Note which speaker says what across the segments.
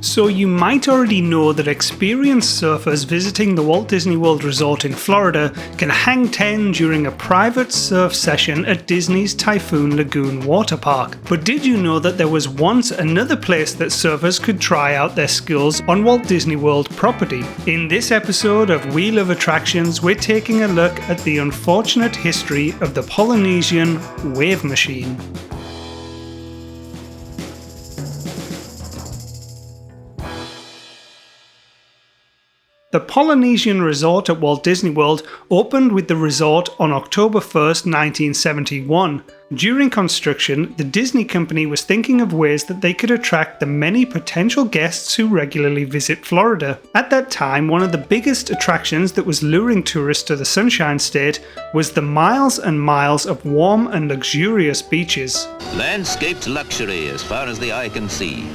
Speaker 1: So you might already know that experienced surfers visiting the Walt Disney World Resort in Florida can hang 10 during a private surf session at Disney's Typhoon Lagoon water park. But did you know that there was once another place that surfers could try out their skills on Walt Disney World property? In this episode of We Love Attractions, we're taking a look at the unfortunate history of the Polynesian Wave Machine. The Polynesian Resort at Walt Disney World opened with the resort on October 1st, 1971. During construction, the Disney company was thinking of ways that they could attract the many potential guests who regularly visit Florida. At that time, one of the biggest attractions that was luring tourists to the Sunshine State was the miles and miles of warm and luxurious beaches.
Speaker 2: Landscaped luxury as far as the eye can see.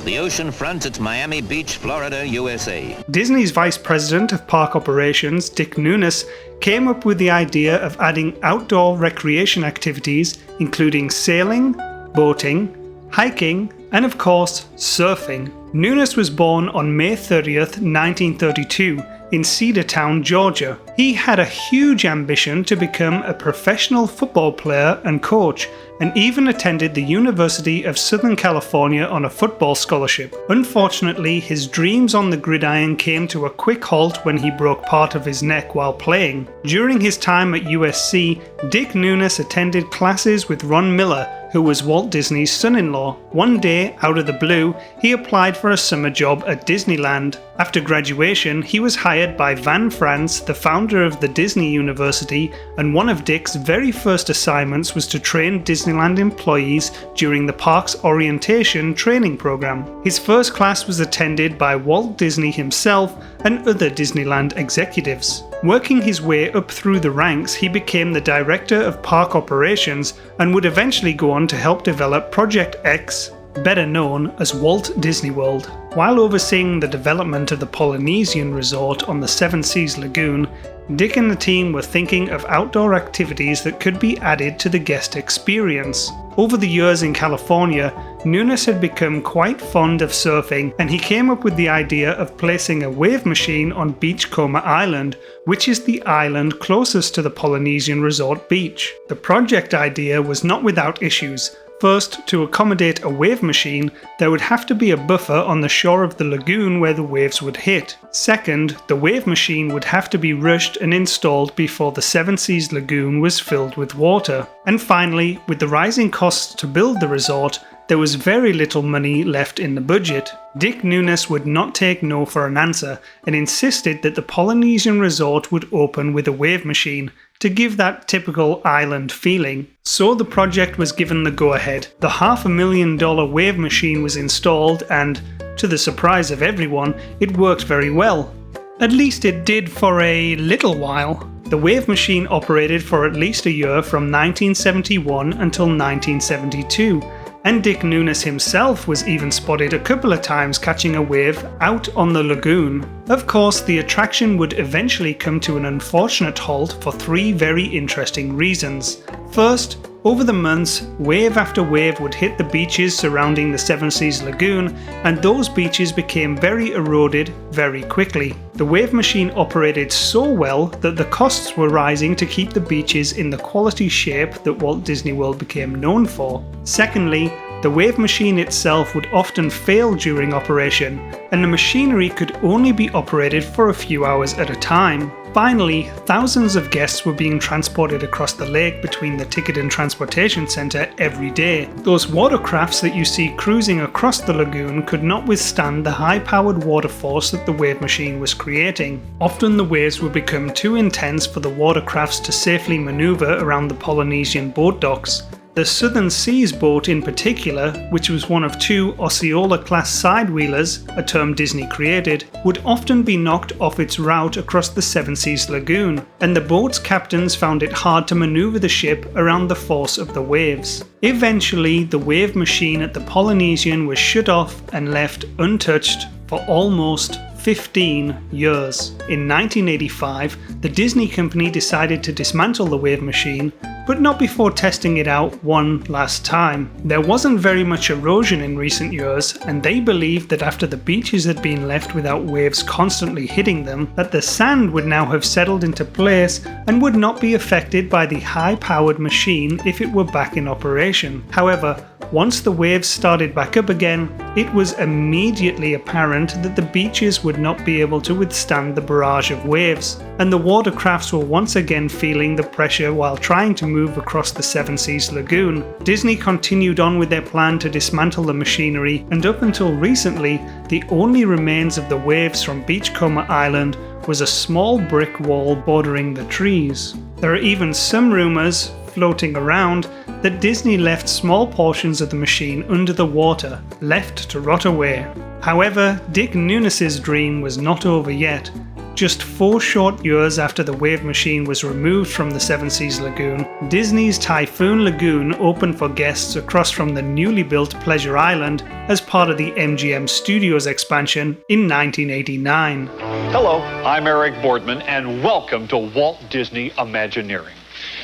Speaker 2: The ocean front at Miami Beach, Florida, USA.
Speaker 1: Disney's Vice President of Park Operations, Dick Ninus, came up with the idea of adding outdoor recreation activities, including sailing, boating, hiking, and of course, surfing. Ninus was born on May 30th, 1932, in Cedartown, Georgia. He had a huge ambition to become a professional football player and coach, and even attended the University of Southern California on a football scholarship. Unfortunately, his dreams on the gridiron came to a quick halt when he broke part of his neck while playing. During his time at USC, Dick Ninus attended classes with Ron Miller, who was Walt Disney's son-in-law. One day, out of the blue, he applied for a summer job at Disneyland. After graduation, he was hired by Van France, the founder of the Disney University, and one of Dick's very first assignments was to train Disneyland employees during the park's orientation training program. His first class was attended by Walt Disney himself and other Disneyland executives. Working his way up through the ranks, he became the Director of Park Operations and would eventually go on to help develop Project X, better known as Walt Disney World. While overseeing the development of the Polynesian Resort on the Seven Seas Lagoon, Dick and the team were thinking of outdoor activities that could be added to the guest experience. Over the years in California, Ninus had become quite fond of surfing, and he came up with the idea of placing a wave machine on Beachcomber Island, which is the island closest to the Polynesian Resort beach. The project idea was not without issues. First, to accommodate a wave machine, there would have to be a buffer on the shore of the lagoon where the waves would hit. Second, the wave machine would have to be rushed and installed before the Seven Seas Lagoon was filled with water. And finally, with the rising costs to build the resort, there was very little money left in the budget. Dick Ninus would not take no for an answer and insisted that the Polynesian Resort would open with a wave machine to give that typical island feeling. So the project was given the go-ahead. The $500,000 wave machine was installed and, to the surprise of everyone, it worked very well. At least it did for a little while. The wave machine operated for at least a year from 1971 until 1972. And Dick Ninus himself was even spotted a couple of times catching a wave out on the lagoon. Of course, the attraction would eventually come to an unfortunate halt for three very interesting reasons. First, over the months, wave after wave would hit the beaches surrounding the Seven Seas Lagoon, and those beaches became very eroded very quickly. The wave machine operated so well that the costs were rising to keep the beaches in the quality shape that Walt Disney World became known for. Secondly, the wave machine itself would often fail during operation, and the machinery could only be operated for a few hours at a time. Finally, thousands of guests were being transported across the lake between the Ticket and Transportation Center every day. Those watercrafts that you see cruising across the lagoon could not withstand the high-powered water force that the wave machine was creating. Often the waves would become too intense for the watercrafts to safely maneuver around the Polynesian boat docks. The Southern Seas boat in particular, which was one of two Osceola-class sidewheelers, a term Disney created, would often be knocked off its route across the Seven Seas Lagoon, and the boat's captains found it hard to maneuver the ship around the force of the waves. Eventually, the wave machine at the Polynesian was shut off and left untouched for almost 15 years. In 1985, the Disney company decided to dismantle the wave machine, but not before testing it out one last time. There wasn't very much erosion in recent years, and they believed that after the beaches had been left without waves constantly hitting them, that the sand would now have settled into place and would not be affected by the high-powered machine if it were back in operation. However, once the waves started back up again, it was immediately apparent that the beaches would not be able to withstand the barrage of waves, and the watercrafts were once again feeling the pressure while trying to move across the Seven Seas Lagoon. Disney continued on with their plan to dismantle the machinery, and up until recently, the only remains of the waves from Beachcomber Island was a small brick wall bordering the trees. There are even some rumours floating around that Disney left small portions of the machine under the water, left to rot away. However, Dick Nunis's dream was not over yet. Just 4 short years after the wave machine was removed from the Seven Seas Lagoon, Disney's Typhoon Lagoon opened for guests across from the newly built Pleasure Island as part of the MGM Studios expansion in 1989.
Speaker 3: Hello, I'm Eric Boardman, and welcome to Walt Disney Imagineering.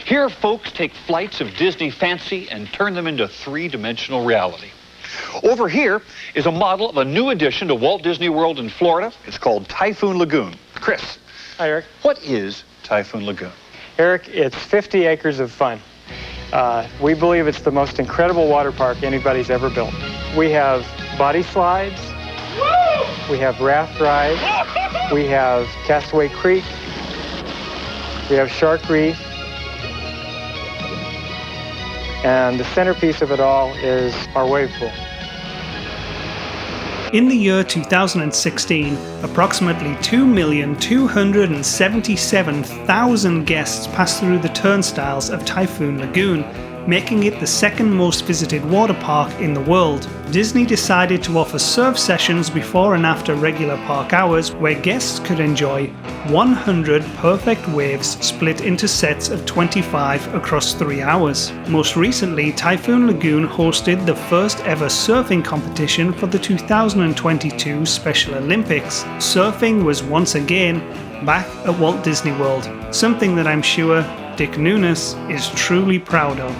Speaker 3: Here, folks take flights of Disney fancy and turn them into 3-dimensional reality. Over here is a model of a new addition to Walt Disney World in Florida. It's called Typhoon Lagoon. Chris.
Speaker 4: Hi, Eric.
Speaker 3: What is Typhoon Lagoon?
Speaker 4: Eric, it's 50 acres of fun. We believe it's the most incredible water park anybody's ever built. We have body slides. Woo! We have raft rides. We have Castaway Creek. We have Shark Reef. And the centerpiece of it all is our wave pool.
Speaker 1: In the year 2016, approximately 2,277,000 guests passed through the turnstiles of Typhoon Lagoon, making it the second most visited water park in the world. Disney decided to offer surf sessions before and after regular park hours where guests could enjoy 100 perfect waves split into sets of 25 across 3 hours. Most recently, Typhoon Lagoon hosted the first ever surfing competition for the 2022 Special Olympics. Surfing was once again back at Walt Disney World, something that I'm sure Dick Nunis is truly proud of.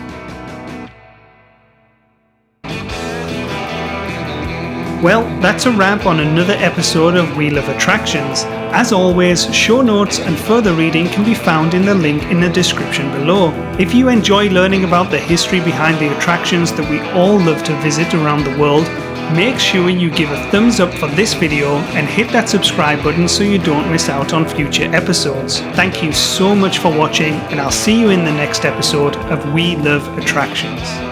Speaker 1: Well, that's a wrap on another episode of We Love Attractions. As always, show notes and further reading can be found in the link in the description below. If you enjoy learning about the history behind the attractions that we all love to visit around the world, make sure you give a thumbs up for this video and hit that subscribe button so you don't miss out on future episodes. Thank you so much for watching, and I'll see you in the next episode of We Love Attractions.